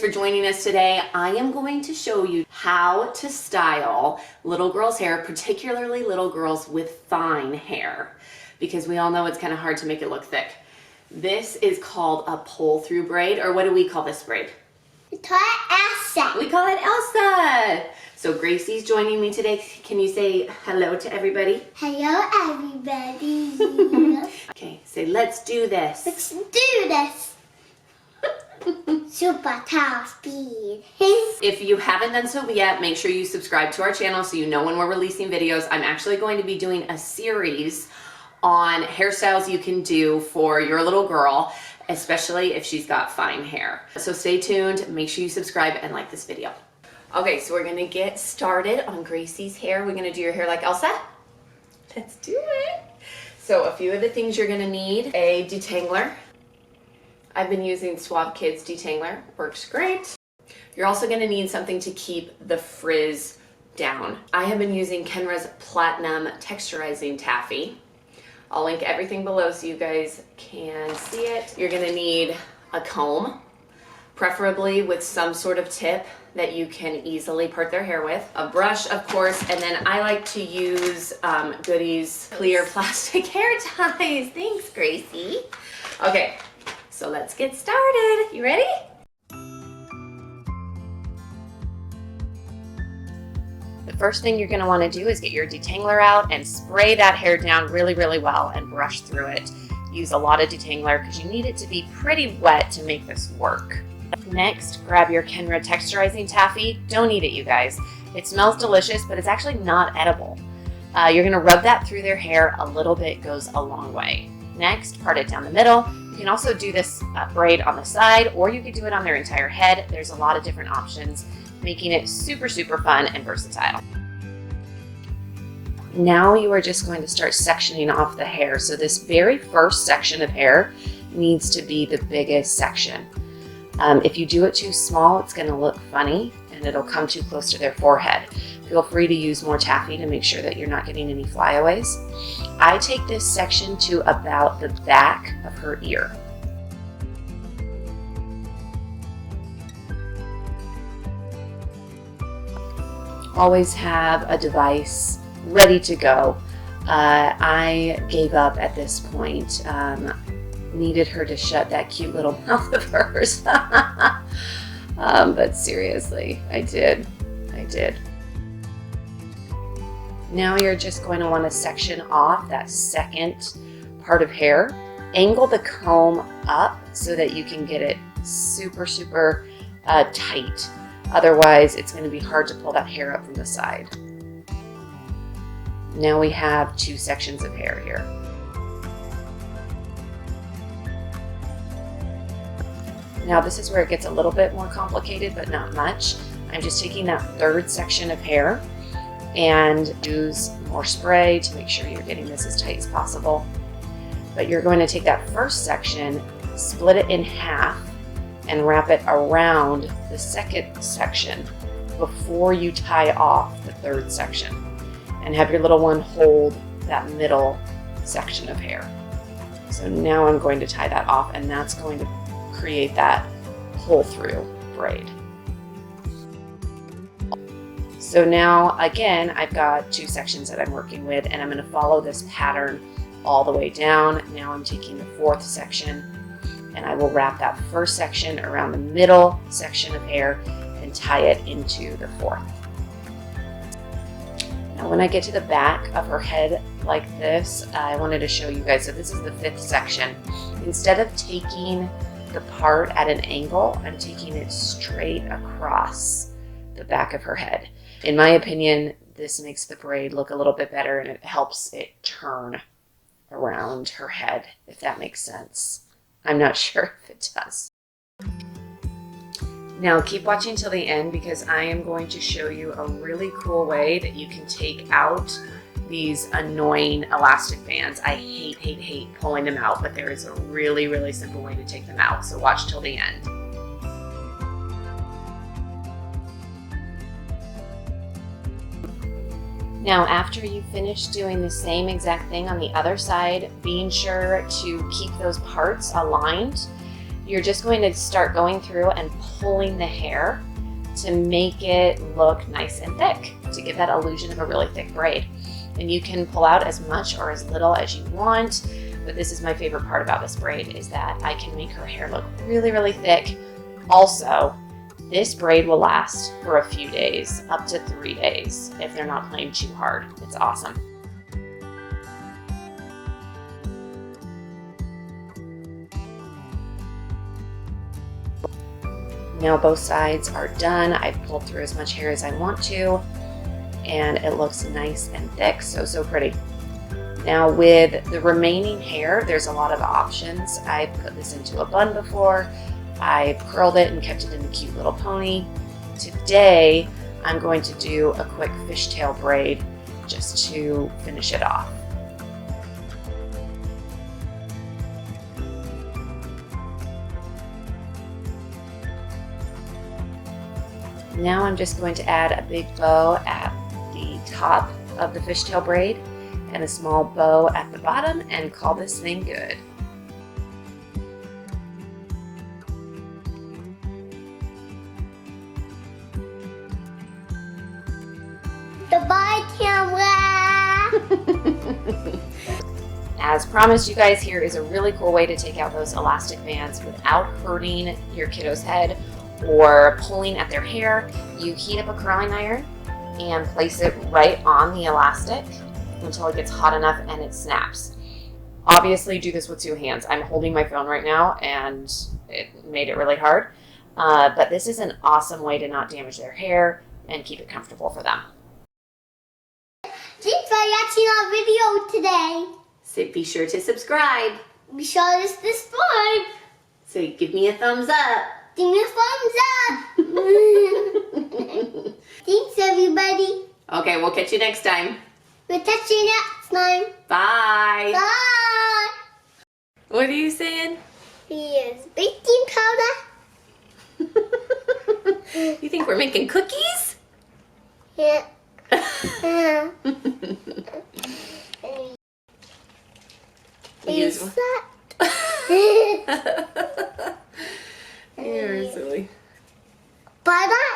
for joining us today. I am going to show you how to style little girls' hair, particularly little girls with fine hair, because we all know it's kind of hard to make it look thick. This is called a pull-through braid, or what do we call this braid? We call it ELSA. We call it ELSA. So Gracie's joining me today. Can you say hello to everybody? Hello, everybody. Okay, say let's do this. Let's do this. Super top speed. If you haven't done so yet, make sure you subscribe to our channel so you know when we're releasing videos. I'm actually going to be doing a series on hairstyles you can do for your little girl, especially if she's got fine hair. So stay tuned, make sure you subscribe and like this video. Okay, so we're gonna get started on Gracie's hair. We're gonna do your hair like Elsa. Let's do it. So a few of the things you're gonna need: a detangler. I've been using Suave Kids detangler, works great. You're also gonna need something to keep the frizz down. I have been using Kenra's Platinum Texturizing Taffy. I'll link everything below so you guys can see it. You're gonna need a comb, preferably with some sort of tip that you can easily part their hair with. A brush, of course, and then I like to use Goody's clear plastic hair ties. Thanks, Gracie. Okay, so let's get started. You ready? The first thing you're gonna wanna do is get your detangler out and spray that hair down really, really well and brush through it. Use a lot of detangler because you need it to be pretty wet to make this work. Next, grab your Kenra Texturizing Taffy. Don't eat it, you guys. It smells delicious, but it's actually not edible. You're gonna rub that through their hair. A little bit goes a long way. Next, part it down the middle. You can also do this braid on the side, or you could do it on their entire head. There's a lot of different options, making it super, super fun and versatile. Now you are just going to start sectioning off the hair. So this very first section of hair needs to be the biggest section. If you do it too small, it's going to look funny and it'll come too close to their forehead. Feel free to use more taffy to make sure that you're not getting any flyaways. I take this section to about the back of her ear. Always have a device ready to go. I gave up at this point. Needed her to shut that cute little mouth of hers. But seriously, I did. Now you're just going to want to section off that second part of hair. Angle the comb up so that you can get it super, super tight. Otherwise, it's going to be hard to pull that hair up from the side. Now we have two sections of hair here. Now this is where it gets a little bit more complicated, but not much. I'm just taking that third section of hair and use more spray to make sure you're getting this as tight as possible. But you're going to take that first section, split it in half, and wrap it around the second section before you tie off the third section. And have your little one hold that middle section of hair. So now I'm going to tie that off, and that's going to create that pull-through braid. So now, again, I've got two sections that I'm working with, and I'm going to follow this pattern all the way down. Now I'm taking the fourth section, and I will wrap that first section around the middle section of hair and tie it into the fourth. Now when I get to the back of her head like this, I wanted to show you guys, so this is the fifth section. Instead of taking the part at an angle, I'm taking it straight across the back of her head. In my opinion, this makes the braid look a little bit better and it helps it turn around her head, if that makes sense. I'm not sure if it does. Now keep watching till the end because I am going to show you a really cool way that you can take out these annoying elastic bands. I hate pulling them out, but there is a really, really simple way to take them out. So watch till the end. Now, after you finish doing the same exact thing on the other side, being sure to keep those parts aligned you're just going to start going through and pulling the hair to make it look nice and thick, to give that illusion of a really thick braid. And you can pull out as much or as little as you want, but this is my favorite part about this braid, is that I can make her hair look really, really thick. Also, this braid will last for a few days, up to 3 days, if they're not playing too hard. It's awesome. Now both sides are done. I've pulled through as much hair as I want to, and it looks nice and thick, so pretty. Now with the remaining hair, there's a lot of options. I put this into a bun before. I curled it and kept it in a cute little pony. Today, I'm going to do a quick fishtail braid just to finish it off. Now I'm just going to add a big bow at the top of the fishtail braid and a small bow at the bottom and call this thing good. Goodbye, camera. As promised, you guys, here is a really cool way to take out those elastic bands without hurting your kiddo's head or pulling at their hair. You heat up a curling iron and place it right on the elastic until it gets hot enough and it snaps. Obviously do this with 2 hands. I'm holding my phone right now and it made it really hard. But this is an awesome way to not damage their hair and keep it comfortable for them. Thanks for watching our video today. So be sure to subscribe. Be sure to subscribe. So give me a thumbs up. Give me a thumbs up. Thanks, everybody. Okay, we'll catch you next time. We'll catch you next time. Bye. Bye. What are you saying? Here's baking powder. You think we're making cookies? Yeah. Use Is one. that? You're silly. Butter.